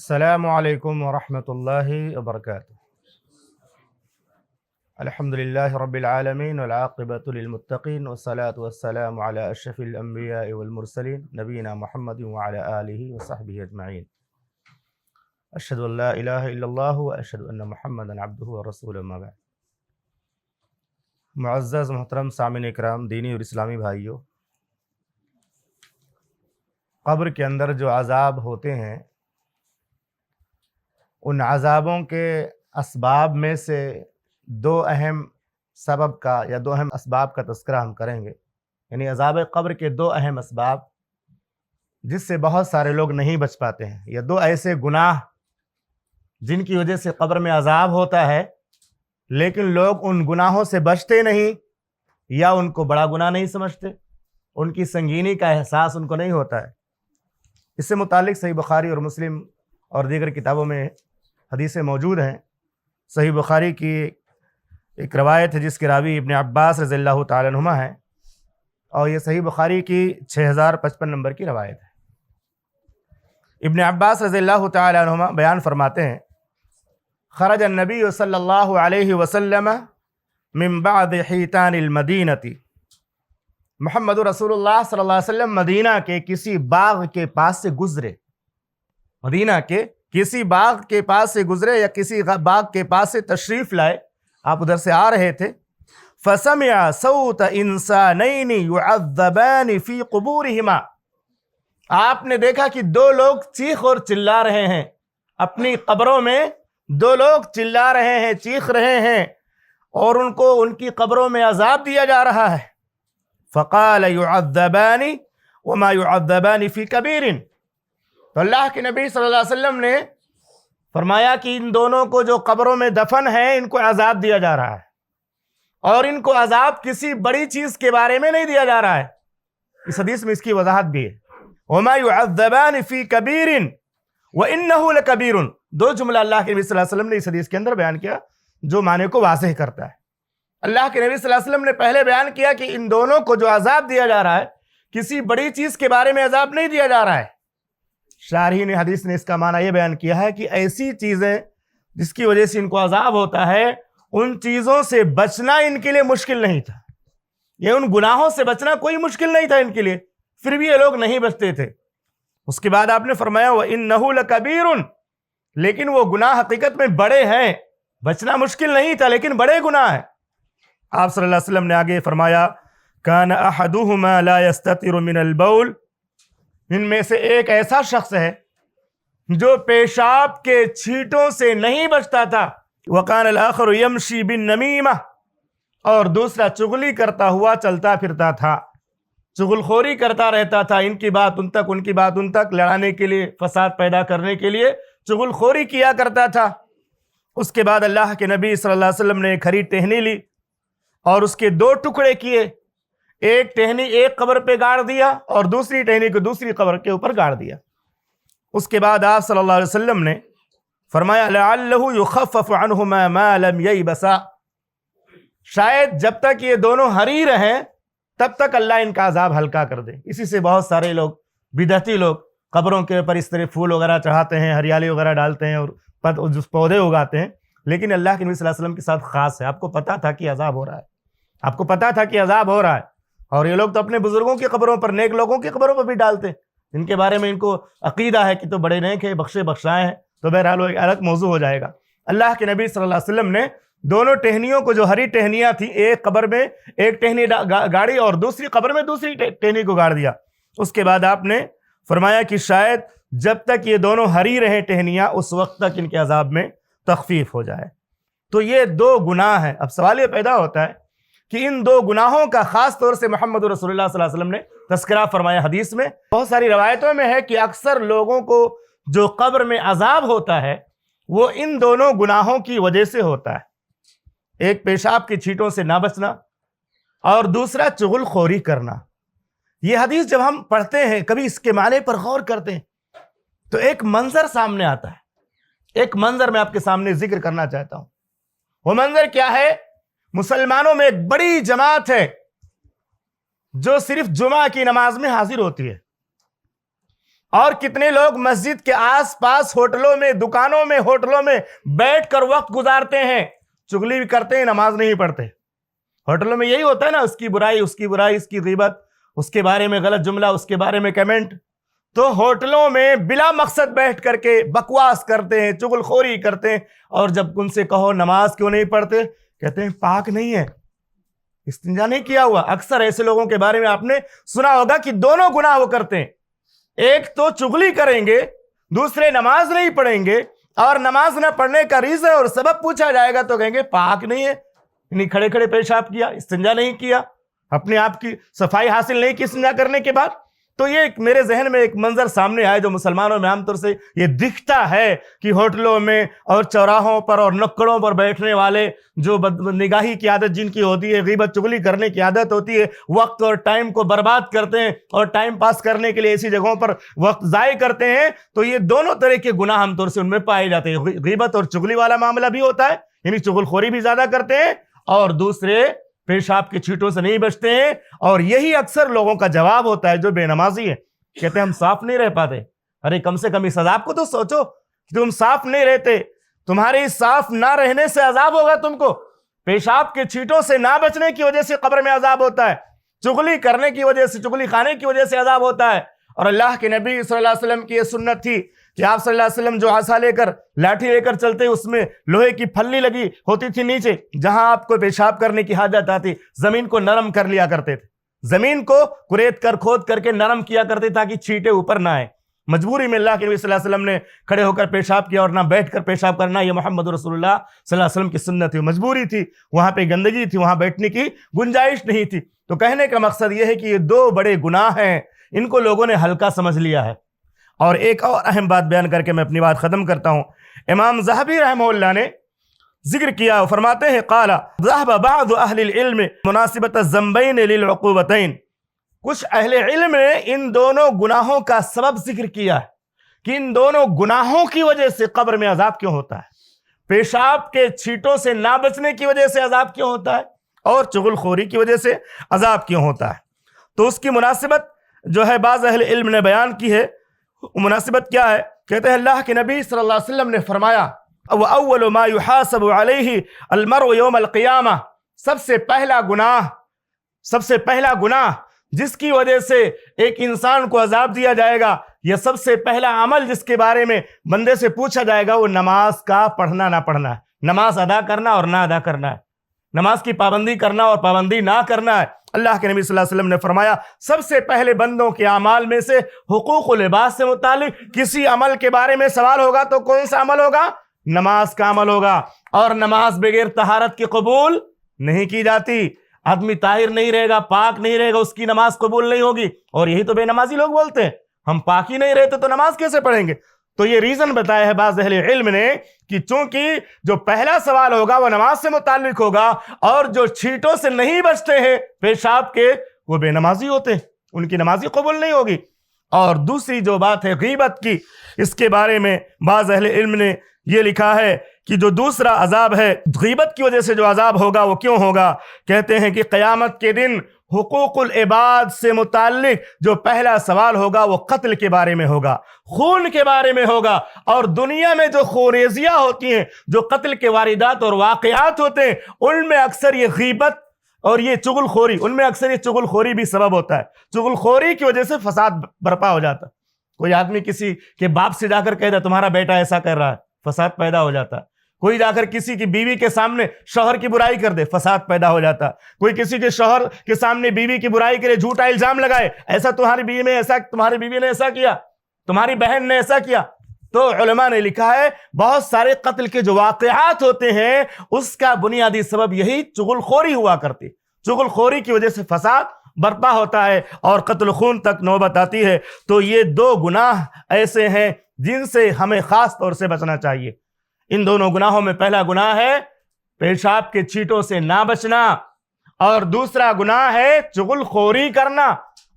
السلام علیکم ورحمۃ اللہ وبرکاتہ۔ الحمدللہ رب العالمین والعاقبۃ للمتقین والصلاة والسلام علی اشرف الانبیاء والمرسلین نبینا محمد وعلی آلہ وصحبہ اجمعین۔ اشہد ان لا الہ الا اللہ واشہد ان محمدا عبدہ ورسولہ، اما بعد۔ معزز محترم سامعین اکرام، دینی اور اسلامی بھائیوں، قبر کے اندر جو عذاب ہوتے ہیں، ان عذابوں کے اسباب میں سے دو اہم سبب کا یا دو اہم اسباب کا تذکرہ ہم کریں گے، یعنی عذاب قبر کے دو اہم اسباب جس سے بہت سارے لوگ نہیں بچ پاتے ہیں، یا دو ایسے گناہ جن کی وجہ سے قبر میں عذاب ہوتا ہے لیکن لوگ ان گناہوں سے بچتے نہیں یا ان کو بڑا گناہ نہیں سمجھتے، ان کی سنگینی کا احساس ان کو نہیں ہوتا ہے۔ اس سے متعلق صحیح بخاری اور مسلم اور دیگر کتابوں میں حدیثیں موجود ہیں۔ صحیح بخاری کی ایک روایت ہے جس کے راوی ابن عباس رضی اللہ تعالیٰ عنہما ہیں، اور یہ صحیح بخاری کی 6055 نمبر کی روایت ہے۔ ابن عباس رضی اللہ تعالیٰ عنہما بیان فرماتے ہیں، خرج النبی صلی اللہ علیہ وسلم من بعد حیتان المدینۃ، محمد رسول اللہ صلی اللہ علیہ وسلم مدینہ کے کسی باغ کے پاس سے گزرے، مدینہ کے کسی باغ کے پاس سے گزرے یا کسی باغ کے پاس سے تشریف لائے، آپ ادھر سے آ رہے تھے۔ فسمع صوت انسانین یعذبان فی قبورہما، آپ نے دیکھا کہ دو لوگ چیخ اور چلا رہے ہیں، اپنی قبروں میں دو لوگ چلا رہے ہیں، چیخ رہے ہیں، اور ان کو ان کی قبروں میں عذاب دیا جا رہا ہے۔ فقال يعذبان وما يعذبان في كبير، تو اللہ کے نبی صلی اللہ علیہ وسلم نے فرمایا کہ ان دونوں کو جو قبروں میں دفن ہے ان کو عذاب دیا جا رہا ہے، اور ان کو عذاب کسی بڑی چیز کے بارے میں نہیں دیا جا رہا ہے۔ اس حدیث میں اس کی وضاحت بھی ہے، وما يعذبان في كبير وانه لكبير، دو جملہ اللہ کے نبی صلی اللہ علیہ وسلم نے اس حدیث کے اندر بیان کیا جو معنی کو واضح کرتا ہے۔ اللہ کے نبی صلی اللہ علیہ وسلم نے پہلے بیان کیا کہ ان دونوں کو جو عذاب دیا جا رہا ہے کسی بڑی چیز کے بارے میں عذاب نہیں دیا جا رہا ہے۔ شارحین حدیث نے اس کا معنی یہ بیان کیا ہے کہ ایسی چیزیں جس کی وجہ سے ان کو عذاب ہوتا ہے، ان چیزوں سے بچنا ان کے لیے مشکل نہیں تھا، یہ ان گناہوں سے بچنا کوئی مشکل نہیں تھا ان کے لیے، پھر بھی یہ لوگ نہیں بچتے تھے۔ اس کے بعد آپ نے فرمایا وَإِنَّهُ لَكَبِيرٌ، لیکن وہ گناہ حقیقت میں بڑے ہیں، بچنا مشکل نہیں تھا لیکن بڑے گناہ ہیں۔ آپ صلی اللہ علیہ وسلم نے آگے فرمایا كَانَ أَحَدُهُمَا لَا يَسْتَتِرُ مِنَ الْبَوْلِ، ان میں سے ایک ایسا شخص ہے جو پیشاب کے چھینٹوں سے نہیں بچتا تھا، وَكَانَ الْآخَرُ يَمْشِي بِالنَّمِيمَةِ، اور دوسرا چغلی کرتا ہوا چلتا پھرتا تھا، چغل خوری کرتا رہتا تھا، ان کی بات ان تک ان کی بات ان تک، لڑانے کے لیے، فساد پیدا کرنے کے لیے چغل خوری کیا کرتا تھا۔ اس کے بعد اللہ کے نبی صلی اللہ علیہ وسلم نے ایک ہری ٹہنی لی اور اس کے دو ٹکڑے کیے، ایک ٹہنی ایک قبر پہ گاڑ دیا اور دوسری ٹہنی کو دوسری قبر کے اوپر گاڑ دیا۔ اس کے بعد آپ صلی اللہ علیہ وسلم نے فرمایا لعلہ یخفف عنہما ما لم ییبسا، شاید جب تک یہ دونوں ہری رہیں تب تک اللہ ان کا عذاب ہلکا کر دے۔ اسی سے بہت سارے لوگ بدعتی لوگ قبروں کے اوپر اس طرح پھول وغیرہ چڑھاتے ہیں، ہریالی وغیرہ ڈالتے ہیں اور پودے اگاتے ہیں، لیکن اللہ کے نبی صلی اللہ علیہ وسلم کے ساتھ خاص ہے۔ آپ کو پتا تھا کہ عذاب ہو رہا ہے، آپ کو پتا تھا کہ عذاب ہو رہا ہے، اور یہ لوگ تو اپنے بزرگوں کی قبروں پر، نیک لوگوں کی قبروں پر بھی ڈالتے، جن کے بارے میں ان کو عقیدہ ہے کہ تو بڑے نیک ہیں، بخشے بخشائے ہیں، تو بہرحال وہ ایک الگ موضوع ہو جائے گا۔ اللہ کے نبی صلی اللہ علیہ وسلم نے دونوں ٹہنیوں کو، جو ہری ٹہنیاں تھیں، ایک قبر میں ایک ٹہنی گاڑی اور دوسری قبر میں دوسری ٹہنی کو گاڑ دیا۔ اس کے بعد آپ نے فرمایا کہ شاید جب تک یہ دونوں ہری رہیں ٹہنیاں، اس وقت تک ان کے عذاب میں تخفیف ہو جائے۔ تو یہ دو گناہ ہیں۔ اب سوال یہ پیدا ہوتا ہے کہ ان دو گناہوں کا خاص طور سے محمد رسول اللہ صلی اللہ علیہ وسلم نے تذکرہ فرمایا حدیث میں۔ بہت ساری روایتوں میں ہے کہ اکثر لوگوں کو جو قبر میں عذاب ہوتا ہے وہ ان دونوں گناہوں کی وجہ سے ہوتا ہے، ایک پیشاب کی چھینٹوں سے نہ بچنا اور دوسرا چغل خوری کرنا۔ یہ حدیث جب ہم پڑھتے ہیں، کبھی اس کے معنی پر غور کرتے ہیں تو ایک منظر سامنے آتا ہے۔ ایک منظر میں آپ کے سامنے ذکر کرنا چاہتا ہوں۔ وہ منظر کیا ہے؟ مسلمانوں میں ایک بڑی جماعت ہے جو صرف جمعہ کی نماز میں حاضر ہوتی ہے، اور کتنے لوگ مسجد کے آس پاس ہوٹلوں میں، دکانوں میں، ہوٹلوں میں بیٹھ کر وقت گزارتے ہیں، چغلی بھی کرتے ہیں، نماز نہیں پڑھتے۔ ہوٹلوں میں یہی ہوتا ہے نا، اس کی برائی، اس کی برائی، اس کی غیبت، اس کے بارے میں غلط جملہ، اس کے بارے میں کمنٹ۔ تو ہوٹلوں میں بلا مقصد بیٹھ کر کے بکواس کرتے ہیں، چغل خوری کرتے ہیں، اور جب ان سے کہو نماز کیوں نہیں پڑھتے، کہتے ہیں پاک نہیں ہے، استنجا نہیں کیا ہوا۔ اکثر ایسے لوگوں کے بارے میں آپ نے سنا ہوگا کہ دونوں گناہ وہ کرتے ہیں، ایک تو چغلی کریں گے، دوسرے نماز نہیں پڑھیں گے، اور نماز نہ پڑھنے کا ریزن اور سبب پوچھا جائے گا تو کہیں گے پاک نہیں ہے، یعنی کھڑے کھڑے پیشاب کیا، استنجا نہیں کیا، اپنے آپ کی صفائی حاصل نہیں کی استنجا کرنے کے بعد۔ تو یہ میرے ذہن میں ایک منظر سامنے آیا جو مسلمانوں میں عام طور سے یہ دکھتا ہے کہ ہوٹلوں میں اور چوراہوں پر اور نکڑوں پر بیٹھنے والے جو نگاہی کی عادت جن کی ہوتی ہے، غیبت چغلی کرنے کی عادت ہوتی ہے، وقت اور ٹائم کو برباد کرتے ہیں اور ٹائم پاس کرنے کے لیے ایسی جگہوں پر وقت ضائع کرتے ہیں، تو یہ دونوں طرح کے گناہ عام طور سے ان میں پائے جاتے ہیں۔ غیبت اور چغلی والا معاملہ بھی ہوتا ہے، یعنی چغل خوری بھی زیادہ کرتے ہیں، اور دوسرے پیشاب کی چھینٹوں سے نہیں بچتے ہیں۔ اور یہی اکثر لوگوں کا جواب ہوتا ہے جو بے نمازی ہے، کہتے ہیں ہم صاف نہیں رہ پاتے۔ ارے کم سے کم اس عذاب کو تو سوچو کہ تم صاف نہیں رہتے، تمہارے صاف نہ رہنے سے عذاب ہوگا تم کو، پیشاب کے چھینٹوں سے نہ بچنے کی وجہ سے قبر میں عذاب ہوتا ہے، چغلی کرنے کی وجہ سے، چغلی خانے کی وجہ سے عذاب ہوتا ہے۔ اور اللہ کے نبی صلی اللہ علیہ وسلم کی یہ سنت تھی کہ آپ صلی اللہ علیہ وسلم جو عصا لے کر، لاٹھی لے کر چلتے، اس میں لوہے کی پھلی لگی ہوتی تھی نیچے، جہاں آپ کو پیشاب کرنے کی حاجت آتی، زمین کو نرم کر لیا کرتے تھے، زمین کو کریت کر کھود کر کے نرم کیا کرتے تاکہ چھینٹے اوپر نہ آئے۔ مجبوری میں اللہ کے نبی صلی اللہ علیہ وسلم نے کھڑے ہو کر پیشاب کیا اور نہ بیٹھ کر پیشاب کرنا، یہ محمد رسول اللہ صلی اللہ علیہ وسلم کی سنت تھی، مجبوری تھی، وہاں پہ گندگی تھی، وہاں بیٹھنے کی گنجائش نہیں تھی۔ تو کہنے کا مقصد یہ ہے کہ یہ دو بڑے گناہ ہیں، ان کو لوگوں نے ہلکا سمجھ لیا ہے۔ اور ایک اور اہم بات بیان کر کے میں اپنی بات ختم کرتا ہوں۔ امام ذہبی رحمہ اللہ نے ذکر کیا، فرماتے ہیں قال ذهب بعض اہل العلم مناسبت الذنبین للعقوبتین، کچھ اہل علم نے ان دونوں گناہوں کا سبب ذکر کیا ہے کہ ان دونوں گناہوں کی وجہ سے قبر میں عذاب کیوں ہوتا ہے، پیشاب کے چھینٹوں سے نہ بچنے کی وجہ سے عذاب کیوں ہوتا ہے، اور چغل خوری کی وجہ سے عذاب کیوں ہوتا ہے۔ تو اس کی مناسبت جو ہے بعض اہل علم نے بیان کی ہے۔ مناسبت کیا ہے؟ کہتے ہیں اللہ کے نبی صلی اللہ علیہ وسلم نے فرمایا وَأَوَّلُ مَا يُحَاسَبُ عَلَيْهِ الْمَرْءُ يَوْمَ الْقِيَامَةِ، سب سے پہلا گناہ جس کی وجہ سے ایک انسان کو عذاب دیا جائے گا، یہ سب سے پہلا عمل جس کے بارے میں بندے سے پوچھا جائے گا، وہ نماز کا پڑھنا نہ پڑھنا ہے، نماز ادا کرنا اور نہ ادا کرنا ہے، نماز کی پابندی کرنا اور پابندی نہ کرنا ہے۔ اللہ کے نبی صلی اللہ علیہ وسلم نے فرمایا سب سے پہلے بندوں کے اعمال میں سے حقوق و لباس سے متعلق کسی عمل کے بارے میں سوال ہوگا تو کون سا عمل ہوگا؟ نماز کا عمل ہوگا، اور نماز بغیر طہارت کے قبول نہیں کی جاتی۔ آدمی طاہر نہیں رہے گا، پاک نہیں رہے گا، اس کی نماز قبول نہیں ہوگی۔ اور یہی تو بے نمازی لوگ بولتے ہیں ہم پاک ہی نہیں رہتے تو نماز کیسے پڑھیں گے؟ تو یہ ریزن بتایا ہے بعض اہل علم نے کہ چونکہ جو پہلا سوال ہوگا وہ نماز سے متعلق ہوگا، اور جو چھینٹوں سے نہیں بچتے ہیں پیشاب کے وہ بے نمازی ہوتے ہیں، ان کی نمازی قبول نہیں ہوگی۔ اور دوسری جو بات ہے غیبت کی، اس کے بارے میں بعض اہل علم نے یہ لکھا ہے کہ جو دوسرا عذاب ہے غیبت کی وجہ سے جو عذاب ہوگا وہ کیوں ہوگا؟ کہتے ہیں کہ قیامت کے دن حقوق العباد سے متعلق جو پہلا سوال ہوگا وہ قتل کے بارے میں ہوگا، خون کے بارے میں ہوگا، اور دنیا میں جو خوریزیاں ہوتی ہیں، جو قتل کے واردات اور واقعات ہوتے ہیں، ان میں اکثر یہ غیبت اور یہ چغل خوری، ان میں اکثر یہ چغل خوری بھی سبب ہوتا ہے۔ چغل خوری کی وجہ سے فساد برپا ہو جاتا ہے۔ کوئی آدمی کسی کے باپ سے جا کر کہہ دے تمہارا بیٹا ایسا کر رہا ہے، فساد پیدا ہو جاتا ہے۔ کوئی جا کر کسی کی بیوی کے سامنے شوہر کی برائی کر دے، فساد پیدا ہو جاتا ہے۔ کوئی کسی کے شوہر کے سامنے بیوی کی برائی کرے، جھوٹا الزام لگائے، ایسا تمہاری بیوی نے ایسا کیا، تمہاری بہن نے ایسا کیا۔ تو علماء نے لکھا ہے بہت سارے قتل کے جو واقعات ہوتے ہیں اس کا بنیادی سبب یہی چغل خوری ہوا کرتی۔ چغل خوری کی وجہ سے فساد برپا ہوتا ہے اور قتل خون تک نوبت آتی ہے۔ تو یہ دو گناہ ایسے ہیں جن سے ہمیں خاص طور سے بچنا چاہیے۔ ان دونوں گناہوں میں پہلا گناہ ہے پیشاب کے چھینٹوں سے نہ بچنا، اور دوسرا گناہ ہے چغل خوری کرنا،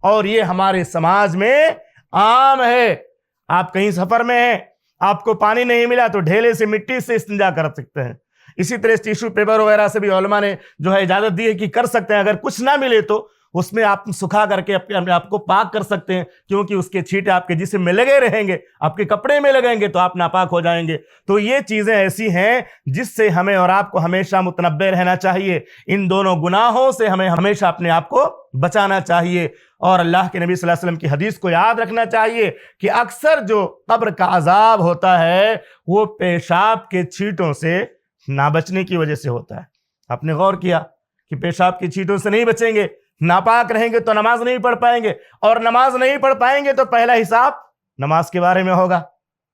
اور یہ ہمارے سماج میں عام ہے۔ آپ کہیں سفر میں ہیں، آپ کو پانی نہیں ملا تو ڈھیلے سے مٹی سے استنجا کر سکتے ہیں۔ اسی طرح ٹیشو پیپر وغیرہ سے بھی علماء نے جو ہے اجازت دی ہے کہ کر سکتے ہیں۔ اگر کچھ نہ ملے تو اس میں آپ سکھا کر کے اپنے آپ کو پاک کر سکتے ہیں، کیونکہ اس کے چھینٹے آپ کے جسم میں لگے رہیں گے، آپ کے کپڑے میں لگیں گے تو آپ ناپاک ہو جائیں گے۔ تو یہ چیزیں ایسی ہیں جس سے ہمیں اور آپ کو ہمیشہ متنبہ رہنا چاہیے، ان دونوں گناہوں سے ہمیں ہمیشہ اپنے آپ کو بچانا چاہیے۔ اور اللہ کے نبی صلی اللہ علیہ وسلم کی حدیث کو یاد رکھنا چاہیے کہ اکثر جو قبر کا عذاب ہوتا ہے وہ پیشاب کے چھینٹوں سے نہ بچنے کی وجہ سے ہوتا ہے۔ آپ نے غور کیا کہ پیشاب کے چھینٹوں سے نہیں بچیں گے، ناپاک رہیں گے تو نماز نہیں پڑھ پائیں گے، اور نماز نہیں پڑھ پائیں گے تو پہلا حساب نماز کے بارے میں ہوگا،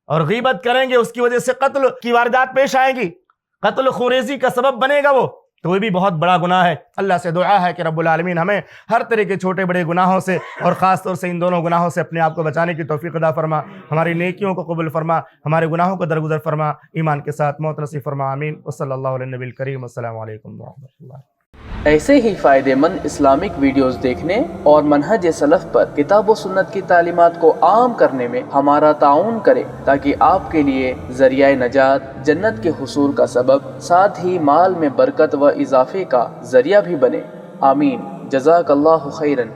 اور غیبت کریں گے اس کی وجہ سے قتل کی واردات پیش آئے گی، قتل خوریزی کا سبب بنے گا وہ بھی بہت بڑا گناہ ہے۔ اللہ سے دعا ہے کہ رب العالمین ہمیں ہر طرح کے چھوٹے بڑے گناہوں سے اور خاص طور سے ان دونوں گناہوں سے اپنے آپ کو بچانے کی توفیق عطا فرما، ہماری نیکیوں کو قبول فرما، ہمارے گناہوں کو درگزر فرما، ایمان کے ساتھ موت نصیب فرما، آمین۔ وصلی اللہ علیہ نبی الکریم، السلام علیکم ورحمۃ اللہ۔ ایسے ہی فائدہ مند اسلامک ویڈیوز دیکھنے اور منہج سلف پر کتاب و سنت کی تعلیمات کو عام کرنے میں ہمارا تعاون کریں، تاکہ آپ کے لیے ذریعہ نجات، جنت کے حصول کا سبب، ساتھ ہی مال میں برکت و اضافے کا ذریعہ بھی بنے۔ آمین۔ جزاک اللہ خیرن۔